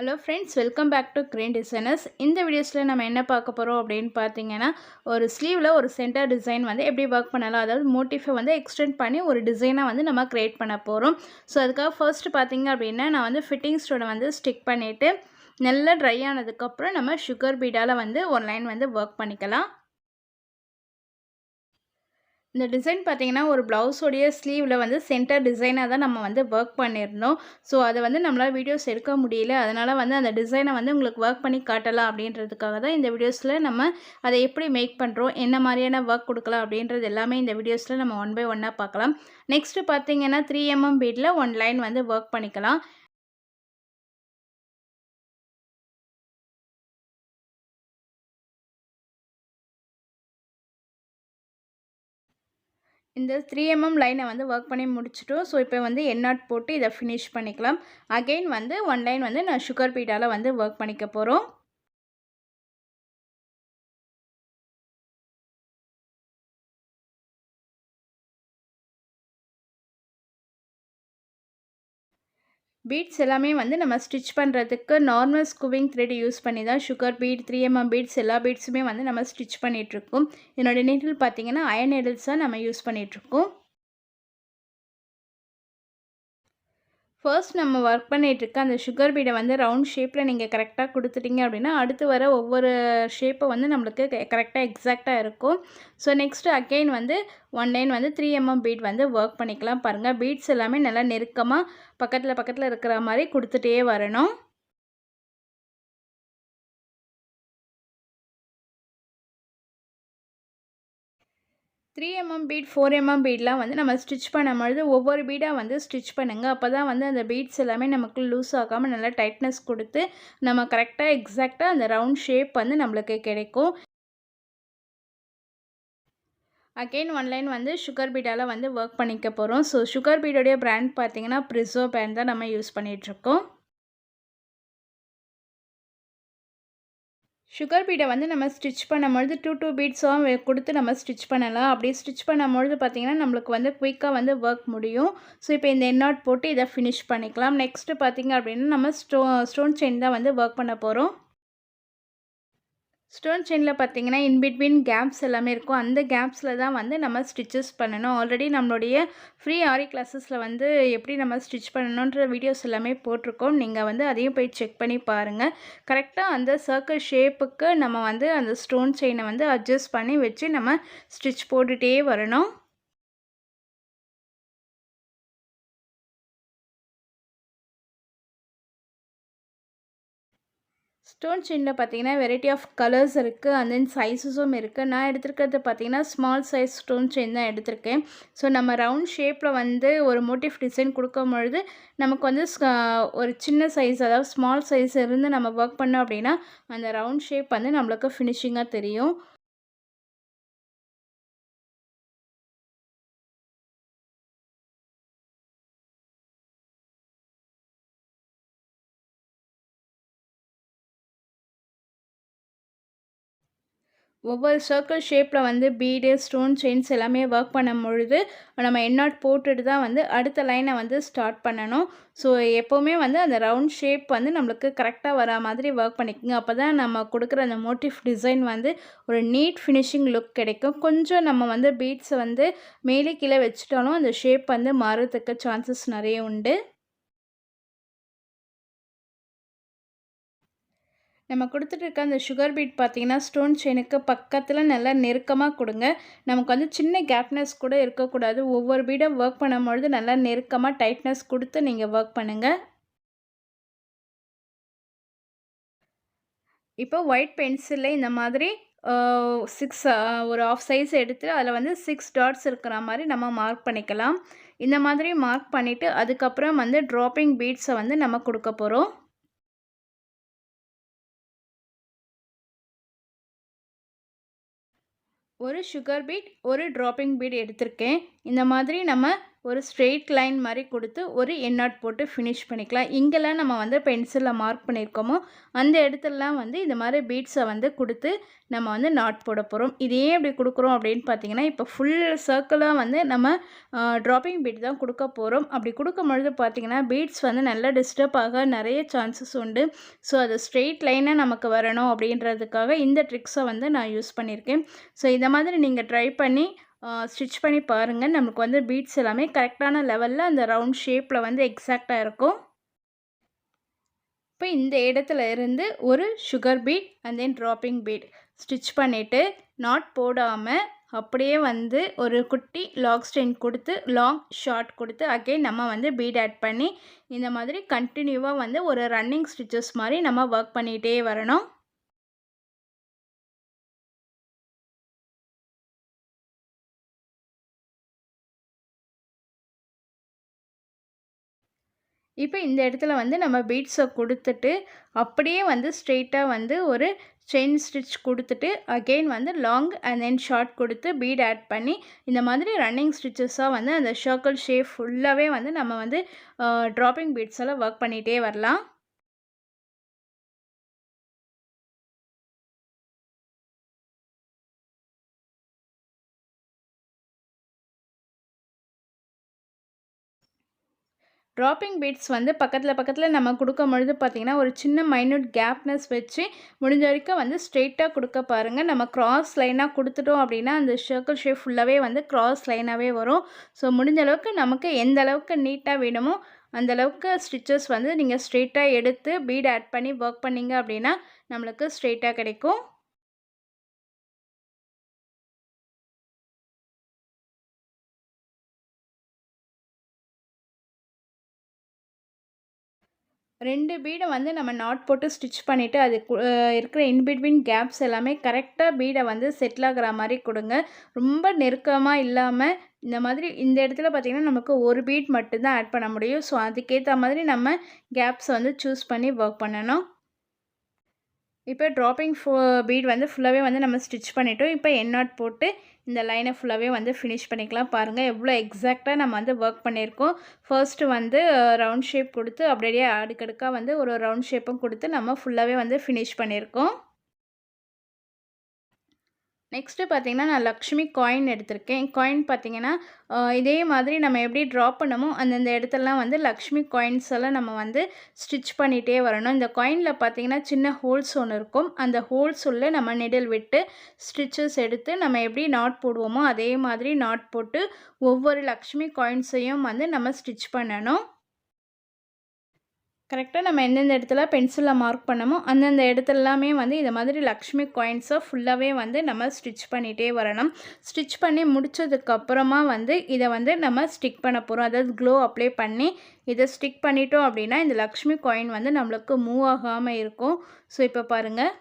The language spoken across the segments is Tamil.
Hello friends, welcome back to crane designers. இந்த வீடியோஸில் நம்ம என்ன பார்க்க போகிறோம் அப்படின்னு பார்த்தீங்கன்னா, ஒரு ஸ்லீவில் ஒரு சென்டர் டிசைன் வந்து எப்படி ஒர்க் பண்ணலாம், அதாவது மோட்டிஃபை வந்து எக்ஸ்டெண்ட் பண்ணி ஒரு டிசைனாக வந்து நம்ம க்ரியேட் பண்ண போகிறோம். ஸோ அதுக்காக ஃபர்ஸ்ட் பார்த்தீங்க அப்படின்னா, நான் வந்து ஃபிட்டிங் ஸ்டோனை வந்து ஸ்டிக் பண்ணிவிட்டு நல்லா ட்ரை ஆனதுக்கப்புறம் நம்ம சுகர் பீடால் வந்து ஒரு லைன் வந்து ஒர்க் பண்ணிக்கலாம். இந்த டிசைன் பார்த்தீங்கன்னா, ஒரு ப்ளவுஸோடைய ஸ்லீவில் வந்து சென்டர் டிசைனாக தான் நம்ம வந்து ஒர்க் பண்ணியிருந்தோம். ஸோ அதை வந்து நம்மளால் வீடியோஸ் எடுக்க முடியல. அதனால் வந்து அந்த டிசைனை வந்து உங்களுக்கு ஒர்க் பண்ணி காட்டலாம் அப்படின்றதுக்காக தான் இந்த வீடியோஸில் நம்ம அதை எப்படி மேக் பண்ணுறோம், என்ன மாதிரியான ஒர்க் கொடுக்கலாம் அப்படின்றது எல்லாமே இந்த வீடியோஸில் நம்ம ஒன் பை ஒன்னாக பார்க்கலாம். நெக்ஸ்ட்டு பார்த்தீங்கன்னா 3 mm பீடில் 1 லைன் வந்து ஒர்க் பண்ணிக்கலாம். இந்த 3 mm லைனை வந்து ஒர்க் பண்ணி முடிச்சிட்டோம். ஸோ இப்போ வந்து எண்ட் நாட் போட்டு இதை ஃபினிஷ் பண்ணிக்கலாம். அகெயின் வந்து 1 லைன் வந்து நான் சுகர் பீடால் வந்து ஒர்க் பண்ணிக்க போகிறோம். பீட்ஸ் எல்லாமே வந்து நம்ம ஸ்டிச் பண்ணுறதுக்கு நார்மல் ஸ்கூவிங் த்ரெட் யூஸ் பண்ணி தான் சுகர் பீட் 3 mm பீட்ஸ் எல்லா பீட்ஸுமே வந்து நம்ம ஸ்டிச் பண்ணிகிட்ருக்கோம். என்னோடய நீடில் பார்த்திங்கன்னா அயன் நீடில்ஸ் தான் நம்ம யூஸ் பண்ணிகிட்ருக்கோம். ஃபர்ஸ்ட் நம்ம ஒர்க் பண்ணிகிட்ருக்க அந்த சுகர் பீடை வந்து ரவுண்ட் ஷேப்பில் நீங்கள் கரெக்டாக கொடுத்துட்டிங்க அப்படின்னா அடுத்து வர ஒவ்வொரு ஷேப்பை வந்து நம்மளுக்கு கரெக்டாக எக்ஸாக்டாக இருக்கும். ஸோ நெக்ஸ்ட்டு அகெயின் வந்து 1 லைன் வந்து 3 mm பீட் வந்து ஒர்க் பண்ணிக்கலாம். பாருங்கள், பீட்ஸ் எல்லாமே நல்லா நெருக்கமாக பக்கத்தில் இருக்கிற மாதிரி கொடுத்துட்டே வரணும். த்ரீ mm பீட் 4 mm பீட்லாம் வந்து நம்ம ஸ்டிச் பண்ணும்பொழுது ஒவ்வொரு பீடாக வந்து ஸ்டிச் பண்ணுங்கள். அப்போ தான் வந்து அந்த பீட்ஸ் எல்லாமே நமக்கு லூஸ் ஆகாமல் நல்லா டைட்னஸ் கொடுத்து நம்ம கரெக்டாக எக்ஸாக்டாக அந்த ரவுண்ட் ஷேப் வந்து நம்மளுக்கு கிடைக்கும். அகெயின் 1 லைன் வந்து சுகர் பீடால் வந்து ஒர்க் பண்ணிக்க போகிறோம். ஸோ சுகர் பீடோடைய பிராண்ட் பார்த்தீங்கன்னா ப்ரிசோ பிராண்ட் தான் நம்ம யூஸ் பண்ணிகிட்ருக்கோம். சுகர் பீடை வந்து நம்ம ஸ்டிச் பண்ணும்பொழுது 2 பீட்ஸாக கொடுத்து நம்ம ஸ்டிச் பண்ணலாம். அப்படி ஸ்டிச் பண்ணும்பொழுது பார்த்திங்கன்னா நம்மளுக்கு வந்து குயிக்காக வந்து ஒர்க் முடியும். ஸோ இப்போ இந்த எண்ட் நாட் போட்டு இதை ஃபினிஷ் பண்ணிக்கலாம். நெக்ஸ்ட்டு பார்த்திங்க அப்படின்னா நம்ம ஸ்டோன் செயின் தான் வந்து ஒர்க் பண்ண போகிறோம். ஸ்டோன் செயினில் பார்த்தீங்கன்னா இன்பிட்வீன் கேப்ஸ் எல்லாமே இருக்கும். அந்த கேப்ஸில் தான் வந்து நம்ம ஸ்டிச்சஸ் பண்ணணும். ஆல்ரெடி நம்மளுடைய ஃப்ரீ ஆரி கிளாஸஸில் வந்து எப்படி நம்ம ஸ்டிச் பண்ணணுன்ற வீடியோஸ் எல்லாமே போட்டிருக்கோம். நீங்கள் வந்து அதையும் போய் செக் பண்ணி பாருங்கள். கரெக்டாக அந்த சர்க்கிள் ஷேப்புக்கு நம்ம வந்து அந்த ஸ்டோன் செயினை வந்து அட்ஜஸ்ட் பண்ணி வச்சு நம்ம ஸ்டிச் போட்டுகிட்டே வரணும். ஸ்டோன் செயினில் பார்த்தீங்கன்னா வெரைட்டி ஆஃப் கலர்ஸ் இருக்குது, அண்ட் தென் சைஸஸும் இருக்குது. நான் எடுத்துருக்கிறது பார்த்தீங்கன்னா ஸ்மால் சைஸ் ஸ்டோன் செயின் தான் எடுத்திருக்கேன். ஸோ நம்ம ரவுண்ட் ஷேப்பில் வந்து ஒரு மோட்டிவ் டிசைன் கொடுக்கும் பொழுது நமக்கு வந்து ஒரு சின்ன சைஸ், அதாவது ஸ்மால் சைஸ் இருந்து நம்ம ஒர்க் பண்ணோம் அப்படின்னா அந்த ரவுண்ட் ஷேப் வந்து நம்மளுக்கு ஃபினிஷிங்காக தெரியும். ஒவ்வொரு சர்க்கிள் ஷேப்பில் வந்து பீடு, ஸ்டோன் செயின்ஸ் எல்லாமே ஒர்க் பண்ணும் பொழுது நம்ம எண்ட் நாட் போட்டுட்டு தான் வந்து அடுத்த லைனை வந்து ஸ்டார்ட் பண்ணணும். ஸோ எப்போவுமே வந்து அந்த ரவுண்ட் ஷேப் வந்து நம்மளுக்கு கரெக்டாக வரா மாதிரி ஒர்க் பண்ணிக்கோங்க. அப்போ தான் நம்ம கொடுக்குற அந்த மோட்டிவ் டிசைன் வந்து ஒரு நீட் ஃபினிஷிங் லுக் கிடைக்கும். கொஞ்சம் நம்ம வந்து பீட்ஸை வந்து மேலே கீழே வச்சுட்டாலும் அந்த ஷேப் வந்து மாறுறதுக்கு சான்சஸ் நிறைய உண்டு. நம்ம கொடுத்துட்டு இருக்க அந்த சுகர் பீட் பார்த்திங்கன்னா ஸ்டோன் செயினுக்கு பக்கத்தில் நல்லா நெருக்கமாக கொடுங்க. நமக்கு வந்து சின்ன கேப்னஸ் கூட இருக்கக்கூடாது. ஒவ்வொரு பீடை ஒர்க் பண்ணும்பொழுது நல்லா நெருக்கமாக டைட்னஸ் கொடுத்து நீங்கள் ஒர்க் பண்ணுங்கள். இப்போ ஒயிட் பென்சிலில் இந்த மாதிரி 6 ஒரு ஆஃப் சைஸ் எடுத்து அதில் வந்து 6 டாட்ஸ் இருக்கிற மாதிரி நம்ம மார்க் பண்ணிக்கலாம். இந்த மாதிரி மார்க் பண்ணிவிட்டு அதுக்கப்புறம் வந்து ட்ராப்பிங் பீட்ஸை வந்து நம்ம கொடுக்க போகிறோம். ஒரு சுகர் பீட், ஒரு ட்ராப்பிங் பீட் எடுத்திருக்கேன். இந்த மாதிரி நம்ம ஒரு ஸ்ட்ரெயிட் லைன் மாதிரி கொடுத்து ஒரு என் நாட் போட்டு ஃபினிஷ் பண்ணிக்கலாம். இங்கெல்லாம் நம்ம வந்து பென்சிலில் மார்க் பண்ணியிருக்கோமோ அந்த இடத்துலலாம் வந்து இந்த மாதிரி பீட்ஸை வந்து கொடுத்து நம்ம வந்து நாட் போட போகிறோம். இது ஏன் இப்படி கொடுக்குறோம் அப்படின்னு பார்த்தீங்கன்னா, இப்போ ஃபுல் சர்க்கிளாக வந்து நம்ம ட்ராப்பிங் பீட் தான் கொடுக்க போகிறோம். அப்படி கொடுக்கும் பொழுது பார்த்தீங்கன்னா பீட்ஸ் வந்து நல்லா டிஸ்டர்ப் ஆக நிறைய சான்சஸ் உண்டு. ஸோ அது ஸ்ட்ரெயிட் லைனாக நமக்கு வரணும் அப்படின்றதுக்காக இந்த ட்ரிக்ஸை வந்து நான் யூஸ் பண்ணியிருக்கேன். ஸோ இந்த மாதிரி நீங்கள் ட்ரை பண்ணி ஸ்டிச் பண்ணி பாருங்கள். நமக்கு வந்து பீட்ஸ் எல்லாமே கரெக்டான லெவலில் அந்த ரவுண்ட் ஷேப்பில் வந்து எக்ஸாக்டாக இருக்கும். இப்போ இந்த இடத்துல இருந்து ஒரு sugar bead and then dropping bead stitch பண்ணிவிட்டு நாட் போடாமல் அப்படியே வந்து ஒரு குட்டி லாக் ஸ்டெயின் கொடுத்து லாங் ஷார்ட் கொடுத்து அகைன் நம்ம வந்து பீட் ஆட் பண்ணி இந்த மாதிரி கண்டினியூவாக வந்து ஒரு ரன்னிங் ஸ்டிச்சஸ் மாதிரி நம்ம ஒர்க் பண்ணிகிட்டே வரணும். இப்போ இந்த இடத்துல வந்து நம்ம பீட்ஸை கொடுத்துட்டு அப்படியே வந்து ஸ்ட்ரெயிட்டாக வந்து ஒரு செயின் ஸ்டிச் கொடுத்துட்டு அகெயின் வந்து லாங் அண்ட் தென் ஷார்ட் கொடுத்து பீட் ஆட் பண்ணி இந்த மாதிரி ரன்னிங் ஸ்டிச்சஸாக வந்து அந்த சர்க்கிள் ஷேப் ஃபுல்லாகவே வந்து நம்ம வந்து ட்ராப்பிங் பீட்ஸ் எல்லாம் ஒர்க் பண்ணிகிட்டே வரலாம். ட்ராப்பிங் பீட்ஸ் வந்து பக்கத்தில் நம்ம கொடுக்கும் பொழுது பார்த்திங்கன்னா ஒரு சின்ன மைன்யூட் கேப்னஸ் வச்சு முடிஞ்ச வரைக்கும் வந்து ஸ்ட்ரெயிட்டாக கொடுக்க பாருங்கள். நம்ம கிராஸ் லைனாக கொடுத்துட்டோம் அப்படின்னா அந்த சர்க்கிள் ஷேப் ஃபுல்லாகவே வந்து கிராஸ் லைனாகவே வரும். ஸோ முடிஞ்ச அளவுக்கு நமக்கு எந்த அளவுக்கு நீட்டாக வேணுமோ அந்தளவுக்கு ஸ்டிச்சஸ் வந்து நீங்கள் ஸ்ட்ரெயிட்டாக எடுத்து பீட் ஆட் பண்ணி ஒர்க் பண்ணிங்க அப்படின்னா நம்மளுக்கு ஸ்ட்ரெயிட்டாக கிடைக்கும். ரெண்டு பீடை வந்து நம்ம நாட் போட்டு ஸ்டிச் பண்ணிவிட்டு அது இருக்கிற இன்பிட்வீன் கேப்ஸ் எல்லாமே கரெக்டாக பீடை வந்து செட்டில் ஆகிற மாதிரி கொடுங்க. ரொம்ப நெருக்கமாக இல்லாமல் இந்த மாதிரி இந்த இடத்துல பார்த்திங்கன்னா நமக்கு ஒரு பீட் மட்டும்தான் ஆட் பண்ண முடியும். ஸோ அதுக்கேற்ற மாதிரி நம்ம கேப்ஸை வந்து சூஸ் பண்ணி ஒர்க் பண்ணணும். இப்போ ட்ராப்பிங் பீட் வந்து ஃபுல்லாகவே வந்து நம்ம ஸ்டிச் பண்ணிட்டோம். இப்போ என் நாட் போட்டு இந்த லைனை ஃபுல்லாகவே வந்து ஃபினிஷ் பண்ணிக்கலாம். பாருங்கள் எவ்வளோ எக்ஸாக்டாக நம்ம வந்து ஒர்க் பண்ணியிருக்கோம். ஃபர்ஸ்ட்டு வந்து ரவுண்ட் ஷேப் கொடுத்து அப்படியே அடுக்கடுக்காக வந்து ஒரு ரவுண்ட் ஷேப்பும் கொடுத்து நம்ம ஃபுல்லாகவே வந்து ஃபினிஷ் பண்ணியிருக்கோம். நெக்ஸ்ட்டு பார்த்திங்கன்னா நான் லக்ஷ்மி காயின் எடுத்திருக்கேன். காயின் பார்த்திங்கன்னா இதே மாதிரி நம்ம எப்படி ட்ரா பண்ணமோ அந்தந்த இடத்துலலாம் வந்து லக்ஷ்மி காயின்ஸ் எல்லாம் நம்ம வந்து ஸ்டிச் பண்ணிகிட்டே வரணும். இந்த காயினில் பார்த்திங்கன்னா சின்ன ஹோல்ஸ் ஒன்று இருக்கும். அந்த ஹோல்ஸ் உள்ள நம்ம நிடில் விட்டு ஸ்டிச்சஸ் எடுத்து நம்ம எப்படி நாட் போடுவோமோ அதே மாதிரி நாட் போட்டு ஒவ்வொரு லக்ஷ்மி காயின்ஸையும் வந்து நம்ம ஸ்டிச் பண்ணணும். கரெக்டாக நம்ம எந்தெந்த இடத்துல பென்சிலில் மார்க் பண்ணமோ அந்தந்த இடத்துலலாமே வந்து இதை மாதிரி லக்ஷ்மி காயின்ஸை ஃபுல்லாகவே வந்து நம்ம ஸ்டிச் பண்ணிகிட்டே வரணும். ஸ்டிச் பண்ணி முடித்ததுக்கப்புறமா வந்து இதை வந்து நம்ம ஸ்டிக் பண்ண போகிறோம். அதாவது க்ளோ அப்ளை பண்ணி இதை ஸ்டிக் பண்ணிட்டோம் அப்படின்னா இந்த லக்ஷ்மி காயின் வந்து நம்மளுக்கு மூவ் ஆகாமல் இருக்கும். ஸோ இப்போ பாருங்கள்,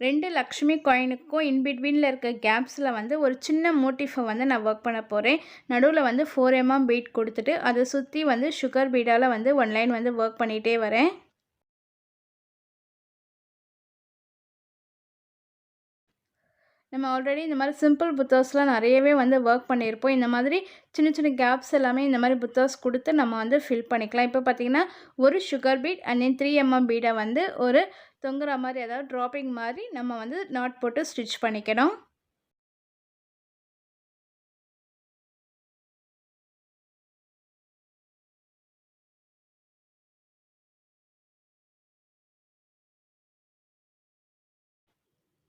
ரெண்டு லக்ஷ்மி காயினுக்கும் இன்பிட்வீனில் இருக்க கேப்ஸில் வந்து ஒரு சின்ன மோட்டிஃபை வந்து நான் ஒர்க் பண்ண போகிறேன். நடுவில் வந்து 4 mm பீட் கொடுத்துட்டு அதை சுற்றி வந்து சுகர் பீடால் வந்து 1 லைன் வந்து ஒர்க் பண்ணிகிட்டே வரேன். நம்ம ஆல்ரெடி இந்த மாதிரி சிம்பிள் புத்தாஸ்லாம் நிறையவே வந்து ஒர்க் பண்ணியிருப்போம். இந்த மாதிரி சின்ன சின்ன கேப்ஸ் எல்லாமே இந்த மாதிரி புத்தாஸ் கொடுத்து நம்ம வந்து ஃபில் பண்ணிக்கலாம். இப்போ பார்த்திங்கன்னா ஒரு sugar bead and then 3 mm பீடை வந்து ஒரு தொங்குற மாதிரி அதாவது ட்ராப்பிங் மாதிரி நம்ம வந்து நாட் போட்டு ஸ்டிச் பண்ணிக்கணும்.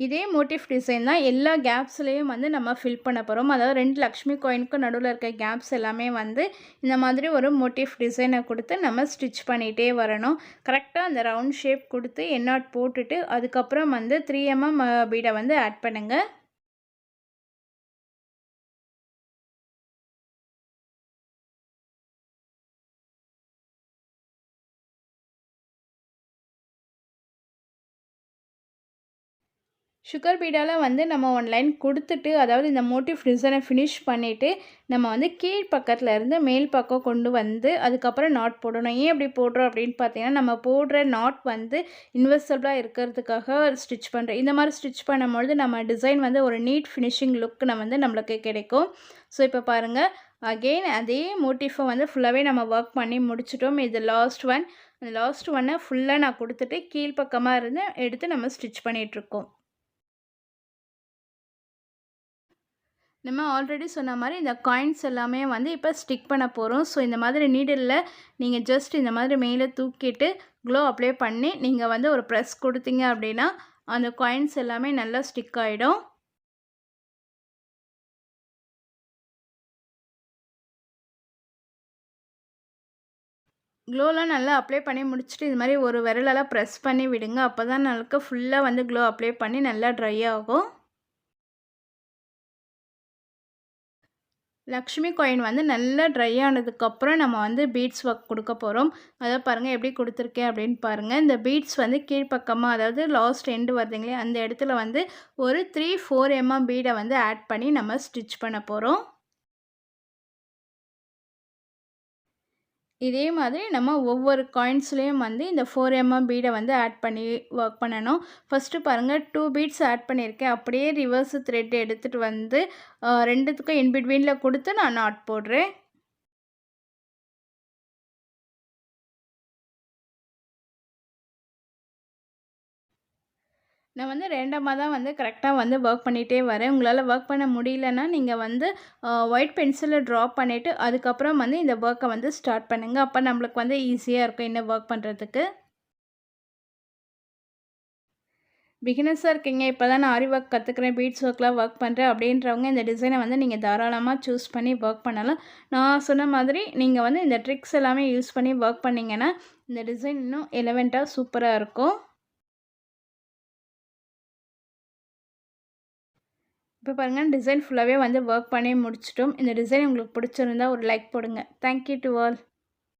இதே மோட்டிவ் டிசைன் தான் எல்லா கேப்ஸ்லேயும் வந்து நம்ம ஃபில் பண்ண போகிறோம். அதாவது 2 லக்ஷ்மி காயினுக்கும் நடுவில் இருக்க கேப்ஸ் எல்லாமே வந்து இந்த மாதிரி ஒரு மோட்டிவ் டிசைனை கொடுத்து நம்ம ஸ்டிச் பண்ணிகிட்டே வரணும். கரெக்டாக அந்த ரவுண்ட் ஷேப் கொடுத்து என் நாட் போட்டுட்டு அதுக்கப்புறம் வந்து 3 mm பீடை வந்து ஆட் பண்ணுங்கள். சுகர் பீடால வந்து நம்ம ஒன் லைன் கொடுத்துட்டு, அதாவது இந்த மோட்டிவ் டிசைனை ஃபினிஷ் பண்ணிவிட்டு, நம்ம வந்து கீழ் பக்கத்தில் இருந்து மேல் பக்கம் கொண்டு வந்து அதுக்கப்புறம் நாட் போடணும். ஏன் அப்படி போடுறோம் அப்படின்னு பார்த்தீங்கன்னா, நம்ம போடுற நாட் வந்து இன்வெசிபிளாக இருக்கிறதுக்காக ஸ்டிச் பண்ணுறேன். இந்த மாதிரி ஸ்டிச் பண்ணும்பொழுது நம்ம டிசைன் வந்து ஒரு நீட் ஃபினிஷிங் லுக் வந்து நம்மளுக்கு கிடைக்கும். ஸோ இப்போ பாருங்கள், அகெயின் அதே மோட்டிஃபை வந்து ஃபுல்லாகவே நம்ம ஒர்க் பண்ணி முடிச்சிட்டோம். இது லாஸ்ட் ஒன். அந்த லாஸ்ட் ஒன்னை ஃபுல்லாக நான் கொடுத்துட்டு கீழ்ப்பக்கமாக இருந்து எடுத்து நம்ம ஸ்டிச் பண்ணிகிட்ருக்கோம். நம்ம ஆல்ரெடி சொன்ன மாதிரி இந்த காயின்ஸ் எல்லாமே வந்து இப்போ ஸ்டிக் பண்ண போகிறோம். ஸோ இந்த மாதிரி நீடிலில் நீங்கள் ஜஸ்ட் இந்த மாதிரி மேலே தூக்கிட்டு க்ளோ அப்ளை பண்ணி நீங்கள் வந்து ஒரு ப்ரெஸ் கொடுத்தீங்க அப்படின்னா அந்த காயின்ஸ் எல்லாமே நல்லா ஸ்டிக் ஆகிடும். க்ளோலாம் நல்லா அப்ளை பண்ணி முடிச்சுட்டு இது மாதிரி ஒரு விரலெல்லாம் ப்ரெஸ் பண்ணி விடுங்க. அப்போ தான் நம்மளுக்கு ஃபுல்லாக வந்து க்ளோ அப்ளை பண்ணி நல்லா ட்ரை ஆகும். லக்ஷ்மி காயின் வந்து நல்லா ட்ரை ஆனதுக்கப்புறம் நம்ம வந்து பீட்ஸ் ஒர்க் கொடுக்க போகிறோம். அதை பாருங்கள் எப்படி கொடுத்துருக்கேன் அப்படின்னு பாருங்கள். இந்த பீட்ஸ் வந்து கீழ்ப்பக்கமாக, அதாவது லாஸ்ட் எண்டு வருதுங்களே அந்த இடத்துல வந்து ஒரு 3-4 mm பீடை வந்து ஆட் பண்ணி நம்ம ஸ்டிச் பண்ண போகிறோம். இதே மாதிரி நம்ம ஒவ்வொரு காயின்ஸ்லேயும் வந்து இந்த 4 mm பீடை வந்து ஆட் பண்ணி ஒர்க் பண்ணணும். ஃபஸ்ட்டு பாருங்கள், 2 பீட்ஸ் ஆட் பண்ணியிருக்கேன். அப்படியே ரிவர்ஸ் த்ரெட் எடுத்துகிட்டு வந்து ரெண்டுத்துக்கும் இன்பிட்வீனில் கொடுத்து நான் நாட் போடுறேன். நான் வந்து ரேண்டமாக தான் வந்து கரெக்டாக வந்து ஒர்க் பண்ணிகிட்டே வரேன். உங்களால் ஒர்க் பண்ண முடியலன்னா நீங்கள் வந்து ஒயிட் பென்சிலில் ட்ரா பண்ணிவிட்டு அதுக்கப்புறம் வந்து இந்த ஒர்க்கை வந்து ஸ்டார்ட் பண்ணுங்கள். அப்போ நம்மளுக்கு வந்து ஈஸியாக இருக்கும் இன்னும் ஒர்க் பண்ணுறதுக்கு. பிகினர்ஸாக இருக்கீங்க, இப்போ தான் நான் ஆரி ஒர்க் கற்றுக்கிறேன், பீட்ஸ் ஒர்க்லாம் ஒர்க் பண்ணுறேன் அப்படின்றவங்க இந்த டிசைனை வந்து நீங்கள் தாராளமாக சூஸ் பண்ணி ஒர்க் பண்ணலாம். நான் சொன்ன மாதிரி நீங்கள் வந்து இந்த ட்ரிக்ஸ் எல்லாமே யூஸ் பண்ணி ஒர்க் பண்ணிங்கன்னா இந்த டிசைன் இன்னும் எலவெண்ட்டாக சூப்பராக இருக்கும். இப்போ பாருங்கள், டிசைன் ஃபுல்லாகவே வந்து ஒர்க் பண்ணி முடிச்சிட்டோம். இந்த டிசைன் உங்களுக்கு பிடிச்சிருந்தா ஒரு லைக் போடுங்க. Thank you to all.